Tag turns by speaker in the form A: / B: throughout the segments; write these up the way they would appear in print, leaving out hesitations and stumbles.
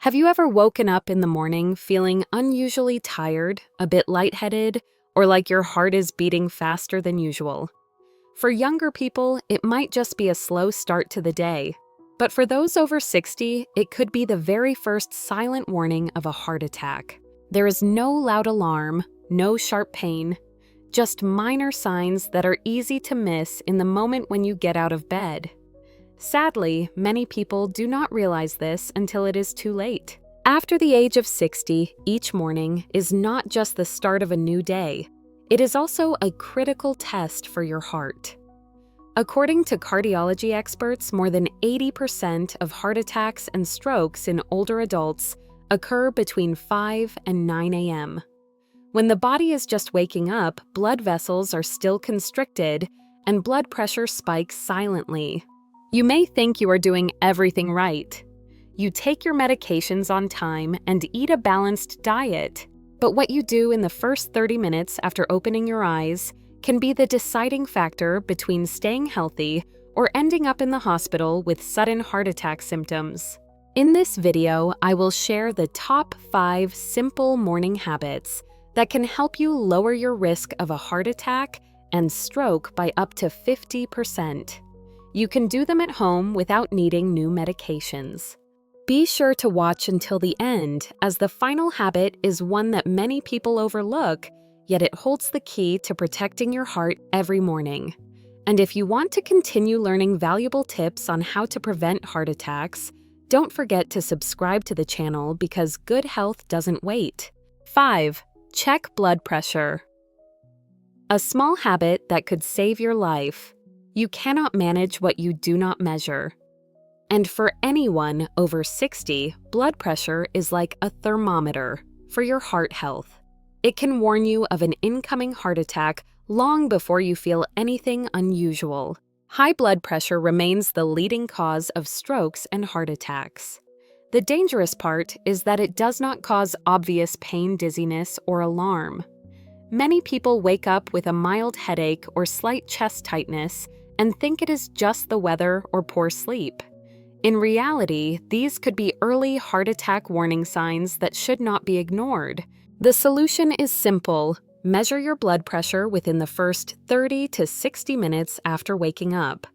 A: Have you ever woken up in the morning feeling unusually tired, a bit lightheaded, or like your heart is beating faster than usual? For younger people, it might just be a slow start to the day. But for those over 60, it could be the very first silent warning of a heart attack. There is no loud alarm, no sharp pain, just minor signs that are easy to miss in the moment when you get out of bed. Sadly, many people do not realize this until it is too late. After the age of 60, each morning is not just the start of a new day. It is also a critical test for your heart. According to cardiology experts, more than 80% of heart attacks and strokes in older adults occur between 5 and 9 a.m. When the body is just waking up, blood vessels are still constricted and blood pressure spikes silently. You may think you are doing everything right. You take your medications on time and eat a balanced diet. But what you do in the first 30 minutes after opening your eyes can be the deciding factor between staying healthy or ending up in the hospital with sudden heart attack symptoms. In this video, I will share the top 5 simple morning habits that can help you lower your risk of a heart attack and stroke by up to 50%. You can do them at home without needing new medications. Be sure to watch until the end, as the final habit is one that many people overlook, yet it holds the key to protecting your heart every morning. And if you want to continue learning valuable tips on how to prevent heart attacks, don't forget to subscribe to the channel because good health doesn't wait. 5. Check blood pressure. A small habit that could save your life. You cannot manage what you do not measure. And for anyone over 60, blood pressure is like a thermometer for your heart health. It can warn you of an incoming heart attack long before you feel anything unusual. High blood pressure remains the leading cause of strokes and heart attacks. The dangerous part is that it does not cause obvious pain, dizziness, or alarm. Many people wake up with a mild headache or slight chest tightness and think it is just the weather or poor sleep. In reality, these could be early heart attack warning signs that should not be ignored. The solution is simple. Measure your blood pressure within the first 30 to 60 minutes after waking up.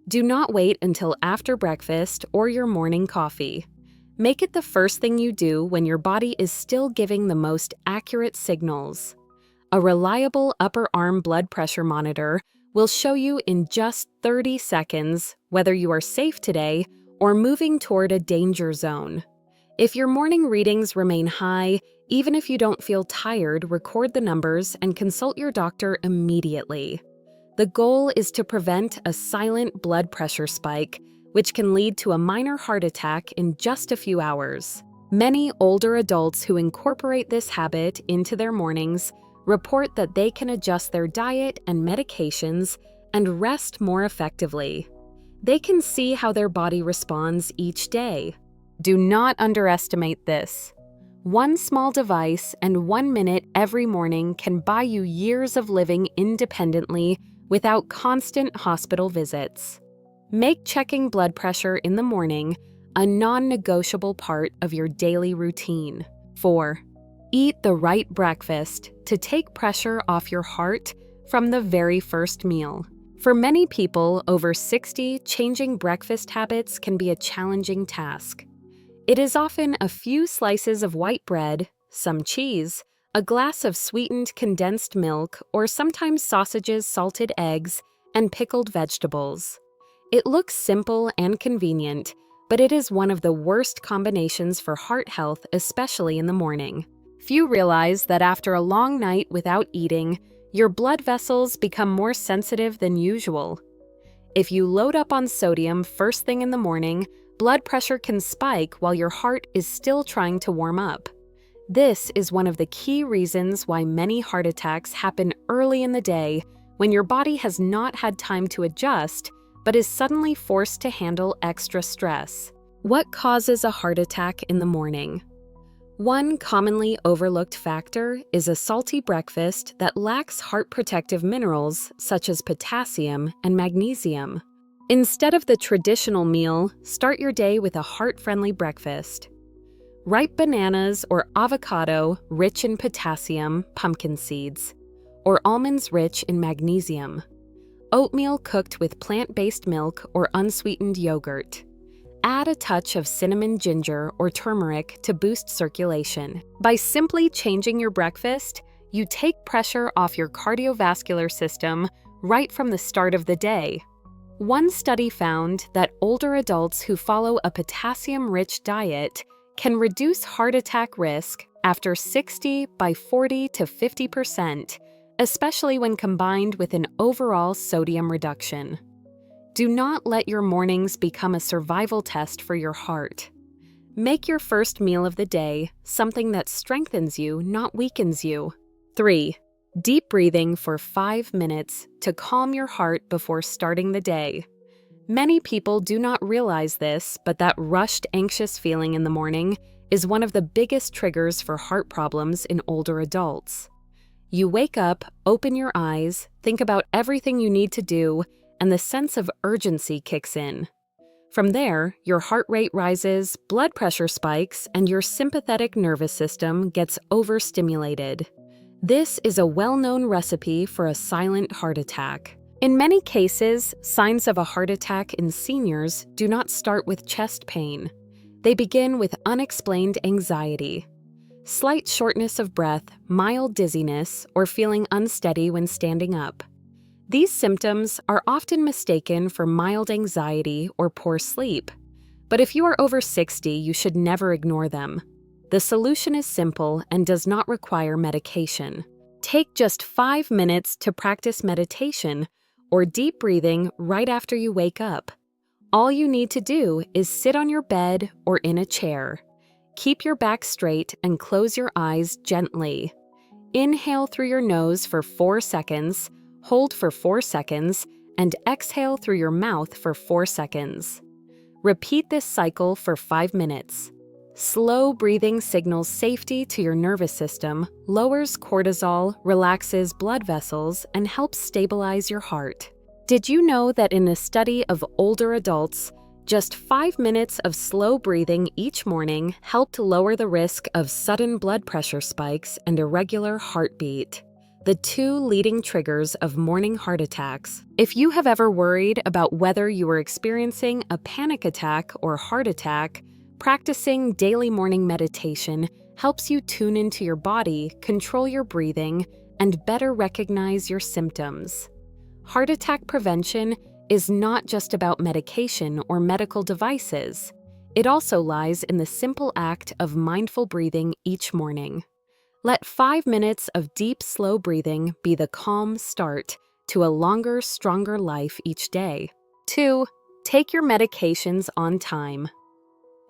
A: Do not wait until after breakfast or your morning coffee. Make it the first thing you do when your body is still giving the most accurate signals. A reliable upper arm blood pressure monitor will show you in just 30 seconds whether you are safe today or moving toward a danger zone. If your morning readings remain high, even if you don't feel tired, record the numbers and consult your doctor immediately. The goal is to prevent a silent blood pressure spike, which can lead to a minor heart attack in just a few hours. Many older adults who incorporate this habit into their mornings report that they can adjust their diet and medications and rest more effectively. They can see how their body responds each day. Do not underestimate this. One small device and 1 minute every morning can buy you years of living independently without constant hospital visits. Make checking blood pressure in the morning a non-negotiable part of your daily routine. 4. Eat the right breakfast to take pressure off your heart from the very first meal. For many people over 60, changing breakfast habits can be a challenging task. It is often a few slices of white bread, some cheese, a glass of sweetened condensed milk, or sometimes sausages, salted eggs, and pickled vegetables. It looks simple and convenient, but it is one of the worst combinations for heart health, especially in the morning. Few realize that after a long night without eating, your blood vessels become more sensitive than usual. If you load up on sodium first thing in the morning, blood pressure can spike while your heart is still trying to warm up. This is one of the key reasons why many heart attacks happen early in the day when your body has not had time to adjust but is suddenly forced to handle extra stress. What causes a heart attack in the morning? One commonly overlooked factor is a salty breakfast that lacks heart protective minerals such as potassium and magnesium. Instead of the traditional meal, start your day with a heart-friendly breakfast. Ripe bananas or avocado rich in potassium, pumpkin seeds, or almonds rich in magnesium. Oatmeal cooked with plant-based milk or unsweetened yogurt. Add a touch of cinnamon, ginger, or turmeric to boost circulation. By simply changing your breakfast, you take pressure off your cardiovascular system right from the start of the day. One study found that older adults who follow a potassium-rich diet can reduce heart attack risk after 60 by 40 to 50%, especially when combined with an overall sodium reduction. Do not let your mornings become a survival test for your heart. Make your first meal of the day something that strengthens you, not weakens you. 3. Deep breathing for 5 minutes to calm your heart before starting the day. Many people do not realize this, but that rushed, anxious feeling in the morning is one of the biggest triggers for heart problems in older adults. You wake up, open your eyes, think about everything you need to do, and the sense of urgency kicks in. From there, your heart rate rises, blood pressure spikes, and your sympathetic nervous system gets overstimulated. This is a well-known recipe for a silent heart attack. In many cases, signs of a heart attack in seniors do not start with chest pain. They begin with unexplained anxiety, slight shortness of breath, mild dizziness, or feeling unsteady when standing up. These symptoms are often mistaken for mild anxiety or poor sleep. But if you are over 60, you should never ignore them. The solution is simple and does not require medication. Take just 5 minutes to practice meditation or deep breathing right after you wake up. All you need to do is sit on your bed or in a chair. Keep your back straight and close your eyes gently. Inhale through your nose for 4 seconds, hold for 4 seconds, and exhale through your mouth for 4 seconds. Repeat this cycle for 5 minutes. Slow breathing signals safety to your nervous system, lowers cortisol, relaxes blood vessels, and helps stabilize your heart. Did you know that in a study of older adults, just 5 minutes of slow breathing each morning helped lower the risk of sudden blood pressure spikes and irregular heartbeat, the two leading triggers of morning heart attacks? If you have ever worried about whether you are experiencing a panic attack or heart attack, practicing daily morning meditation helps you tune into your body, control your breathing, and better recognize your symptoms. Heart attack prevention is not just about medication or medical devices. It also lies in the simple act of mindful breathing each morning. Let 5 minutes of deep, slow breathing be the calm start to a longer, stronger life each day. 2. Take your medications on time.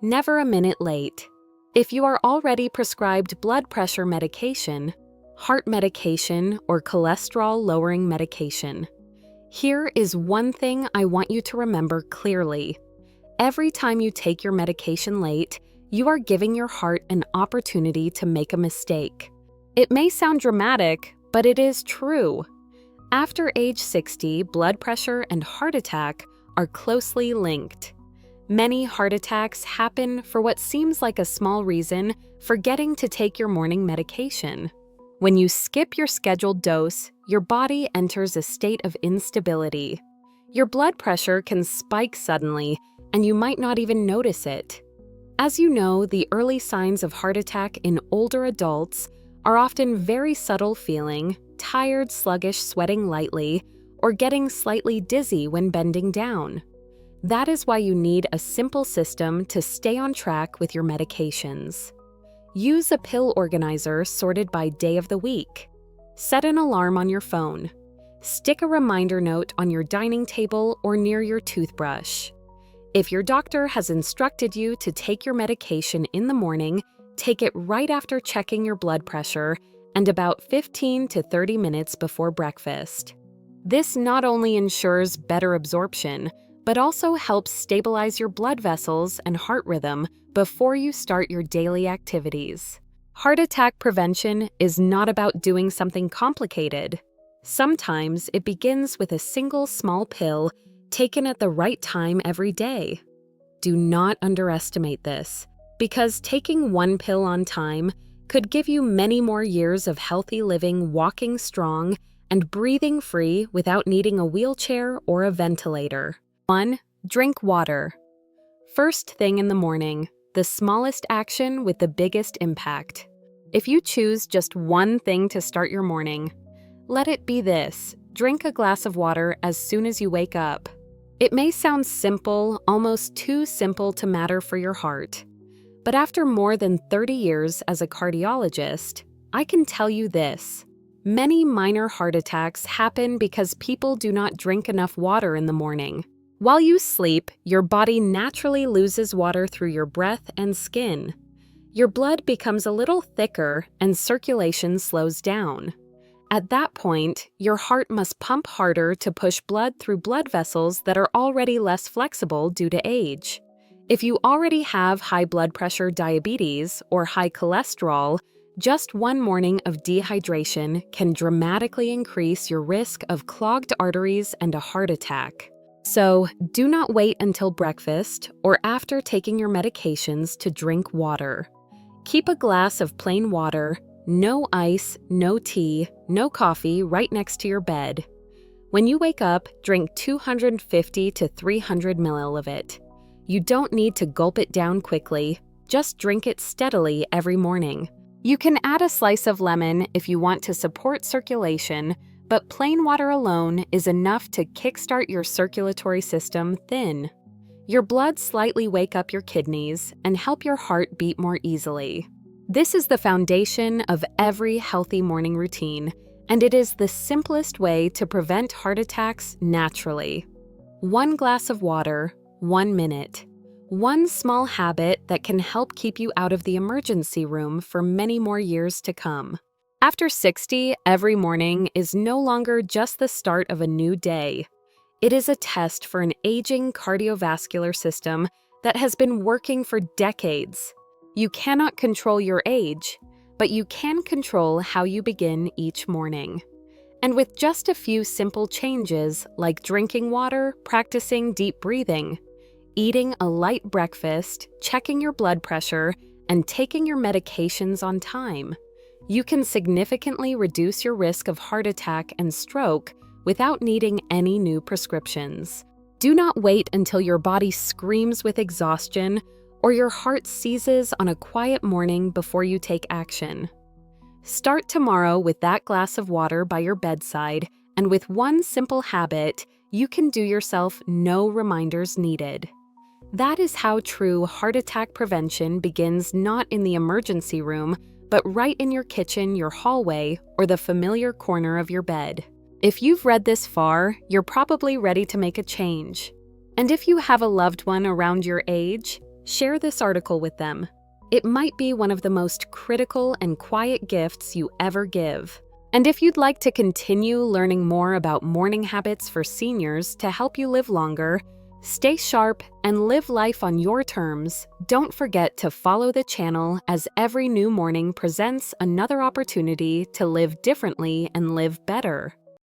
A: Never a minute late. If you are already prescribed blood pressure medication, heart medication, or cholesterol-lowering medication, here is one thing I want you to remember clearly. Every time you take your medication late, you are giving your heart an opportunity to make a mistake. It may sound dramatic, but it is true. After age 60, blood pressure and heart attack are closely linked. Many heart attacks happen for what seems like a small reason, forgetting to take your morning medication. When you skip your scheduled dose, your body enters a state of instability. Your blood pressure can spike suddenly, and you might not even notice it. As you know, the early signs of heart attack in older adults are often very subtle feeling, tired, sluggish, sweating lightly, or getting slightly dizzy when bending down. That is why you need a simple system to stay on track with your medications. Use a pill organizer sorted by day of the week. Set an alarm on your phone. Stick a reminder note on your dining table or near your toothbrush. If your doctor has instructed you to take your medication in the morning, take it right after checking your blood pressure and about 15 to 30 minutes before breakfast. This not only ensures better absorption, but also helps stabilize your blood vessels and heart rhythm before you start your daily activities. Heart attack prevention is not about doing something complicated. Sometimes it begins with a single small pill taken at the right time every day. Do not underestimate this. because taking one pill on time could give you many more years of healthy living, walking strong, and breathing free without needing a wheelchair or a ventilator. 1. Drink water. First thing in the morning, the smallest action with the biggest impact. If you choose just one thing to start your morning, let it be this: drink a glass of water as soon as you wake up. It may sound simple, almost too simple to matter for your heart. But after more than 30 years as a cardiologist, I can tell you this: many minor heart attacks happen because people do not drink enough water in the morning. While you sleep, your body naturally loses water through your breath and skin. Your blood becomes a little thicker and circulation slows down. At that point, your heart must pump harder to push blood through blood vessels that are already less flexible due to age. If you already have high blood pressure, diabetes, or high cholesterol, just one morning of dehydration can dramatically increase your risk of clogged arteries and a heart attack. So, do not wait until breakfast or after taking your medications to drink water. Keep a glass of plain water, no ice, no tea, no coffee right next to your bed. When you wake up, drink 250 to 300 ml of it. You don't need to gulp it down quickly, just drink it steadily every morning. You can add a slice of lemon if you want to support circulation, but plain water alone is enough to kickstart your circulatory system thin. Your blood slightly wake up your kidneys and help your heart beat more easily. This is the foundation of every healthy morning routine, and it is the simplest way to prevent heart attacks naturally. 1 glass of water, 1 minute. One small habit that can help keep you out of the emergency room for many more years to come. After 60, every morning is no longer just the start of a new day. It is a test for an aging cardiovascular system that has been working for decades. You cannot control your age, but you can control how you begin each morning. And with just a few simple changes like drinking water, practicing deep breathing, eating a light breakfast, checking your blood pressure, and taking your medications on time, you can significantly reduce your risk of heart attack and stroke without needing any new prescriptions. Do not wait until your body screams with exhaustion or your heart seizes on a quiet morning before you take action. Start tomorrow with that glass of water by your bedside, and with one simple habit, you can do yourself no reminders needed. That is how true heart attack prevention begins, not in the emergency room, but right in your kitchen, your hallway, or the familiar corner of your bed. If you've read this far, you're probably ready to make a change. And if you have a loved one around your age, share this article with them. It might be one of the most critical and quiet gifts you ever give. And if you'd like to continue learning more about morning habits for seniors to help you live longer, stay sharp, and live life on your terms, don't forget to follow the channel, as every new morning presents another opportunity to live differently and live better.